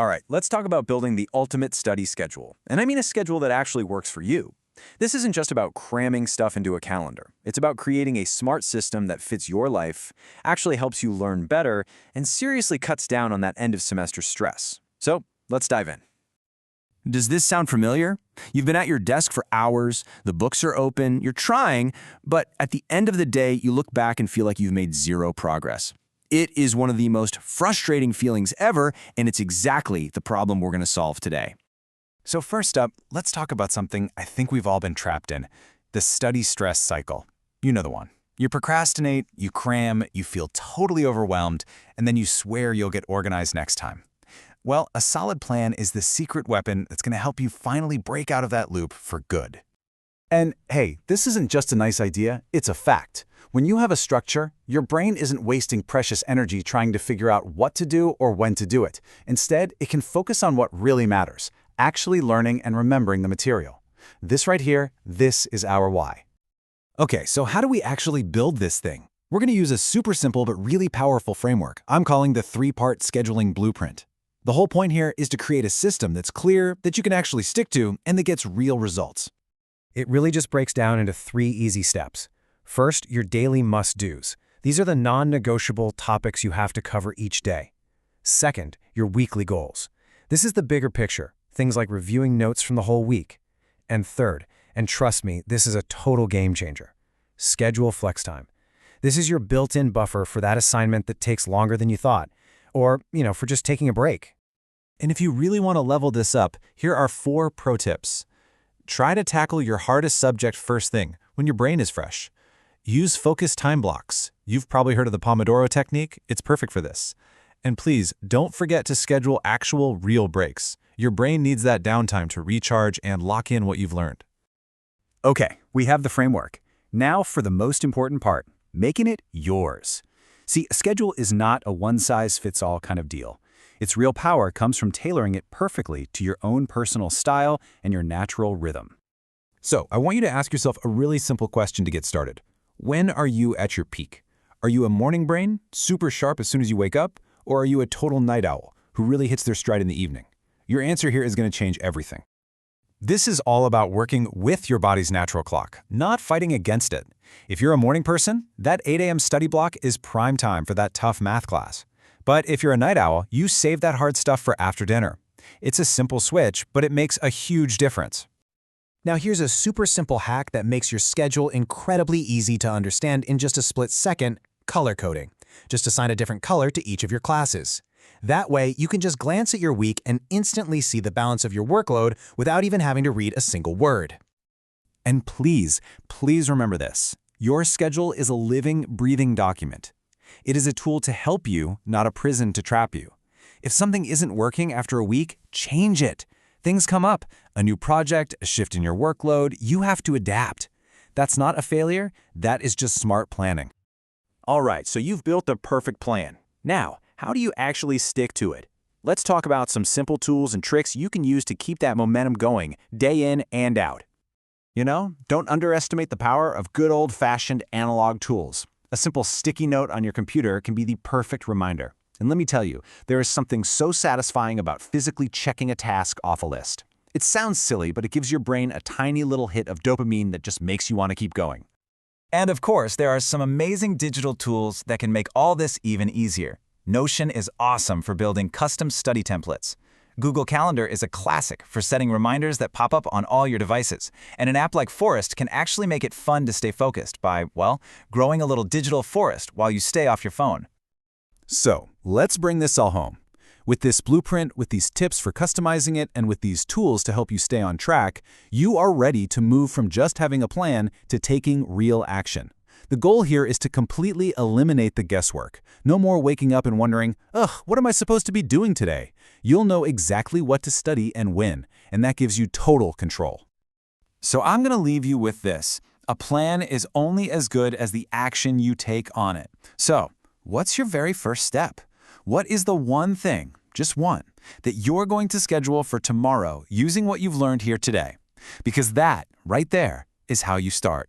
All right, let's talk about building the ultimate study schedule. And I mean a schedule that actually works for you. This isn't just about cramming stuff into a calendar. It's about creating a smart system that fits your life, actually helps you learn better, and seriously cuts down on that end of semester stress. So let's dive in. Does this sound familiar? You've been at your desk for hours, the books are open, you're trying, but at the end of the day, you look back and feel like you've made zero progress. It is one of the most frustrating feelings ever, and it's exactly the problem we're going to solve today. So first up, let's talk about something I think we've all been trapped in, the study stress cycle. You know the one. You procrastinate, you cram, you feel totally overwhelmed, and then you swear you'll get organized next time. Well, a solid plan is the secret weapon that's going to help you finally break out of that loop for good. And hey, this isn't just a nice idea, it's a fact. When you have a structure, your brain isn't wasting precious energy trying to figure out what to do or when to do it. Instead, it can focus on what really matters, actually learning and remembering the material. This right here, this is our why. Okay, so how do we actually build this thing? We're going to use a super simple but really powerful framework I'm calling the three-part scheduling blueprint. The whole point here is to create a system that's clear, that you can actually stick to, and that gets real results. It really just breaks down into 3 easy steps. First, your daily must-dos. These are the non-negotiable topics you have to cover each day. Second, your weekly goals. This is the bigger picture, things like reviewing notes from the whole week. And third, and trust me, this is a total game changer, schedule flex time. This is your built-in buffer for that assignment that takes longer than you thought, or, for just taking a break. And if you really want to level this up, here are 4 pro tips. Try to tackle your hardest subject first thing, when your brain is fresh. Use focused time blocks. You've probably heard of the Pomodoro technique. It's perfect for this. And please, don't forget to schedule actual, real breaks. Your brain needs that downtime to recharge and lock in what you've learned. Okay, we have the framework. Now for the most important part, making it yours. See, a schedule is not a one-size-fits-all kind of deal. Its real power comes from tailoring it perfectly to your own personal style and your natural rhythm. So, I want you to ask yourself a really simple question to get started. When are you at your peak? Are you a morning brain, super sharp as soon as you wake up? Or are you a total night owl who really hits their stride in the evening? Your answer here is going to change everything. This is all about working with your body's natural clock, not fighting against it. If you're a morning person, that 8 a.m. study block is prime time for that tough math class. But if you're a night owl, you save that hard stuff for after dinner. It's a simple switch, but it makes a huge difference. Now here's a super simple hack that makes your schedule incredibly easy to understand in just a split second: color coding. Just assign a different color to each of your classes. That way, you can just glance at your week and instantly see the balance of your workload without even having to read a single word. And please, please remember this. Your schedule is a living, breathing document. It is a tool to help you, not a prison to trap you. If something isn't working after a week, change it. Things come up, a new project, a shift in your workload, you have to adapt. That's not a failure, that is just smart planning. All right, so you've built the perfect plan. Now, how do you actually stick to it? Let's talk about some simple tools and tricks you can use to keep that momentum going, day in and out. Don't underestimate the power of good old-fashioned analog tools. A simple sticky note on your computer can be the perfect reminder. And let me tell you, there is something so satisfying about physically checking a task off a list. It sounds silly, but it gives your brain a tiny little hit of dopamine that just makes you want to keep going. And of course, there are some amazing digital tools that can make all this even easier. Notion is awesome for building custom study templates. Google Calendar is a classic for setting reminders that pop up on all your devices. And an app like Forest can actually make it fun to stay focused by, growing a little digital forest while you stay off your phone. So, let's bring this all home. With this blueprint, with these tips for customizing it, and with these tools to help you stay on track, you are ready to move from just having a plan to taking real action. The goal here is to completely eliminate the guesswork. No more waking up and wondering, what am I supposed to be doing today? You'll know exactly what to study and when, and that gives you total control. So I'm going to leave you with this. A plan is only as good as the action you take on it. So, what's your very first step? What is the one thing, just one, that you're going to schedule for tomorrow using what you've learned here today? Because that, right there, is how you start.